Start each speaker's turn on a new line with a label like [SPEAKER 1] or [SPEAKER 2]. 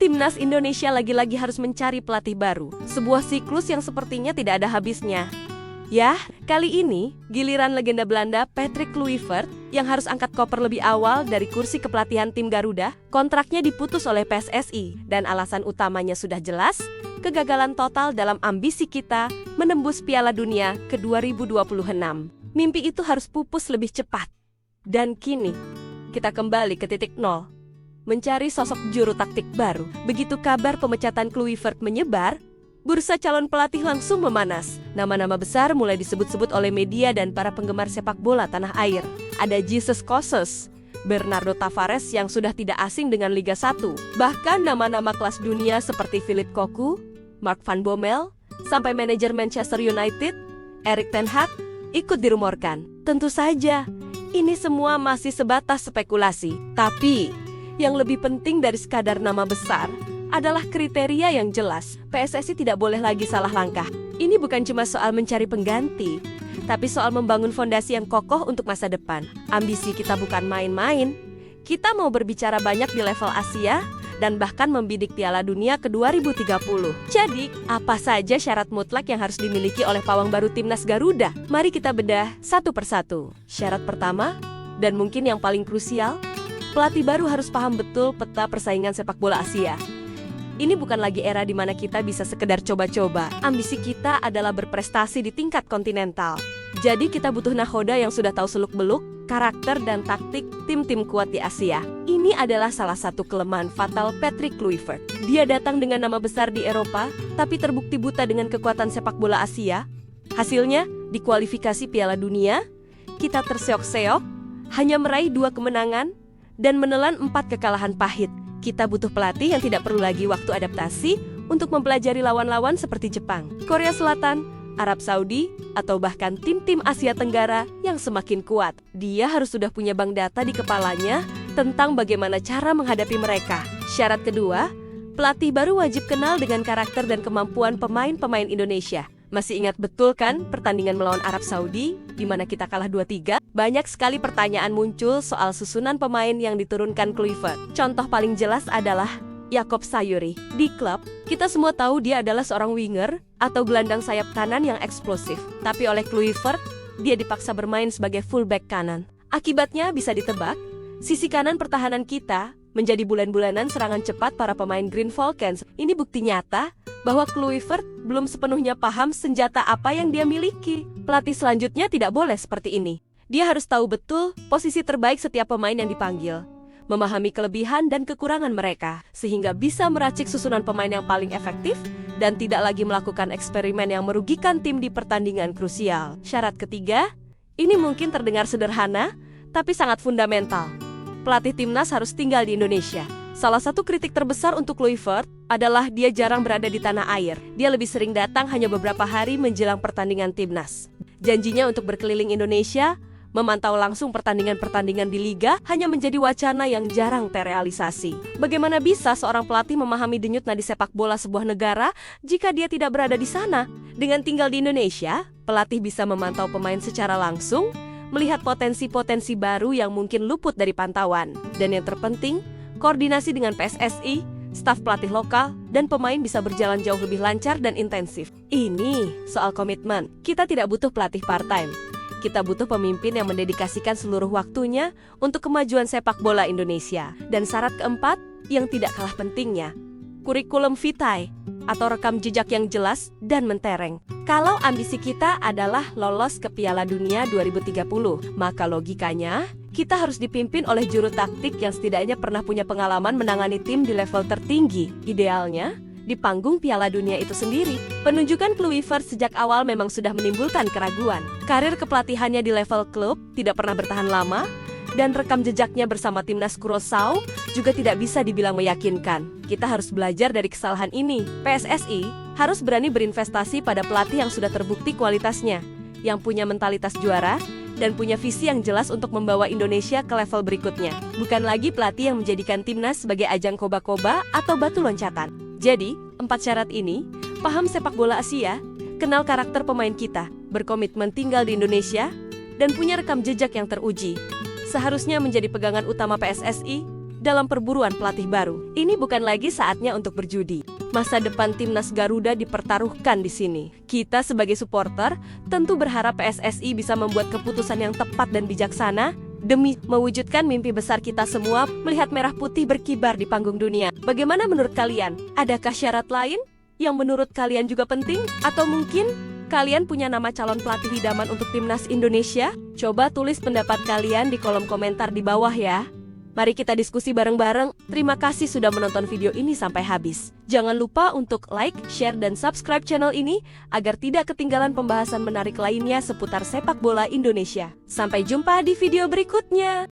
[SPEAKER 1] Timnas Indonesia lagi-lagi harus mencari pelatih baru. Sebuah siklus yang sepertinya tidak ada habisnya. Yah, kali ini giliran legenda Belanda Patrick Kluivert yang harus angkat koper lebih awal dari kursi kepelatihan tim Garuda. Kontraknya diputus oleh PSSI dan alasan utamanya sudah jelas, kegagalan total dalam ambisi kita menembus Piala Dunia ke 2026. Mimpi itu harus pupus lebih cepat. Dan kini, kita kembali ke titik nol. Mencari sosok juru taktik baru. Begitu kabar pemecatan Kluivert menyebar, bursa calon pelatih langsung memanas. Nama-nama besar mulai disebut-sebut oleh media dan para penggemar sepak bola tanah air. Ada Jesus Kosses, Bernardo Tavares yang sudah tidak asing dengan Liga 1. Bahkan nama-nama kelas dunia seperti Philip Cocu, Mark van Bommel, sampai manajer Manchester United, Erik ten Hag, ikut dirumorkan. Tentu saja, ini semua masih sebatas spekulasi. Tapi, yang lebih penting dari sekadar nama besar adalah kriteria yang jelas. PSSI tidak boleh lagi salah langkah. Ini bukan cuma soal mencari pengganti, tapi soal membangun fondasi yang kokoh untuk masa depan. Ambisi kita bukan main-main. Kita mau berbicara banyak di level Asia dan bahkan membidik Piala Dunia ke 2030. Jadi, apa saja syarat mutlak yang harus dimiliki oleh pawang baru Timnas Garuda? Mari kita bedah satu persatu. Syarat pertama, dan mungkin yang paling krusial, pelatih baru harus paham betul peta persaingan sepak bola Asia. Ini bukan lagi era di mana kita bisa sekedar coba-coba. Ambisi kita adalah berprestasi di tingkat kontinental. Jadi kita butuh nahoda yang sudah tahu seluk-beluk, karakter dan taktik tim-tim kuat di Asia. Ini adalah salah satu kelemahan fatal Patrick Kluivert. Dia datang dengan nama besar di Eropa, tapi terbukti buta dengan kekuatan sepak bola Asia. Hasilnya, di kualifikasi Piala Dunia, kita terseok-seok, hanya meraih 2 kemenangan, dan menelan 4 kekalahan pahit. Kita butuh pelatih yang tidak perlu lagi waktu adaptasi untuk mempelajari lawan-lawan seperti Jepang, Korea Selatan, Arab Saudi, atau bahkan tim-tim Asia Tenggara yang semakin kuat. Dia harus sudah punya bank data di kepalanya tentang bagaimana cara menghadapi mereka. Syarat kedua, pelatih baru wajib kenal dengan karakter dan kemampuan pemain-pemain Indonesia. Masih ingat betul kan pertandingan melawan Arab Saudi, di mana kita kalah 2-3? Banyak sekali pertanyaan muncul soal susunan pemain yang diturunkan Kluivert. Contoh paling jelas adalah Jakob Sayuri. Di klub, kita semua tahu dia adalah seorang winger atau gelandang sayap kanan yang eksplosif. Tapi oleh Kluivert, dia dipaksa bermain sebagai fullback kanan. Akibatnya bisa ditebak, sisi kanan pertahanan kita menjadi bulan-bulanan serangan cepat para pemain Green Falcons. Ini bukti nyata bahwa Kluivert belum sepenuhnya paham senjata apa yang dia miliki. Pelatih selanjutnya tidak boleh seperti ini. Dia harus tahu betul posisi terbaik setiap pemain yang dipanggil, memahami kelebihan dan kekurangan mereka, sehingga bisa meracik susunan pemain yang paling efektif dan tidak lagi melakukan eksperimen yang merugikan tim di pertandingan krusial. Syarat ketiga, ini mungkin terdengar sederhana, tapi sangat fundamental. Pelatih timnas harus tinggal di Indonesia. Salah satu kritik terbesar untuk Kluivert adalah dia jarang berada di tanah air. Dia lebih sering datang hanya beberapa hari menjelang pertandingan timnas. Janjinya untuk berkeliling Indonesia, memantau langsung pertandingan-pertandingan di Liga hanya menjadi wacana yang jarang terrealisasi. Bagaimana bisa seorang pelatih memahami denyut nadi sepak bola sebuah negara jika dia tidak berada di sana? Dengan tinggal di Indonesia, pelatih bisa memantau pemain secara langsung, melihat potensi-potensi baru yang mungkin luput dari pantauan. Dan yang terpenting, koordinasi dengan PSSI, staf pelatih lokal, dan pemain bisa berjalan jauh lebih lancar dan intensif. Ini soal komitmen. Kita tidak butuh pelatih part-time. Kita butuh pemimpin yang mendedikasikan seluruh waktunya untuk kemajuan sepak bola Indonesia. Dan syarat keempat, yang tidak kalah pentingnya, kurikulum vitae atau rekam jejak yang jelas dan mentereng. Kalau ambisi kita adalah lolos ke Piala Dunia 2030, maka logikanya kita harus dipimpin oleh juru taktik yang setidaknya pernah punya pengalaman menangani tim di level tertinggi. Idealnya, di panggung Piala Dunia itu sendiri. Penunjukan Kluivert sejak awal memang sudah menimbulkan keraguan. Karir kepelatihannya di level klub tidak pernah bertahan lama, dan rekam jejaknya bersama timnas Curaçao juga tidak bisa dibilang meyakinkan. Kita harus belajar dari kesalahan ini. PSSI harus berani berinvestasi pada pelatih yang sudah terbukti kualitasnya, yang punya mentalitas juara, dan punya visi yang jelas untuk membawa Indonesia ke level berikutnya. Bukan lagi pelatih yang menjadikan timnas sebagai ajang koba-koba atau batu loncatan. Jadi, 4 syarat ini, paham sepak bola Asia, kenal karakter pemain kita, berkomitmen tinggal di Indonesia, dan punya rekam jejak yang teruji, seharusnya menjadi pegangan utama PSSI dalam perburuan pelatih baru. Ini bukan lagi saatnya untuk berjudi. Masa depan timnas Garuda dipertaruhkan di sini. Kita sebagai supporter tentu berharap PSSI bisa membuat keputusan yang tepat dan bijaksana demi mewujudkan mimpi besar kita semua melihat merah putih berkibar di panggung dunia. Bagaimana menurut kalian? Adakah syarat lain yang menurut kalian juga penting? Atau mungkin kalian punya nama calon pelatih idaman untuk timnas Indonesia? Coba tulis pendapat kalian di kolom komentar di bawah ya. Mari kita diskusi bareng-bareng. Terima kasih sudah menonton video ini sampai habis. Jangan lupa untuk like, share, dan subscribe channel ini agar tidak ketinggalan pembahasan menarik lainnya seputar sepak bola Indonesia. Sampai jumpa di video berikutnya.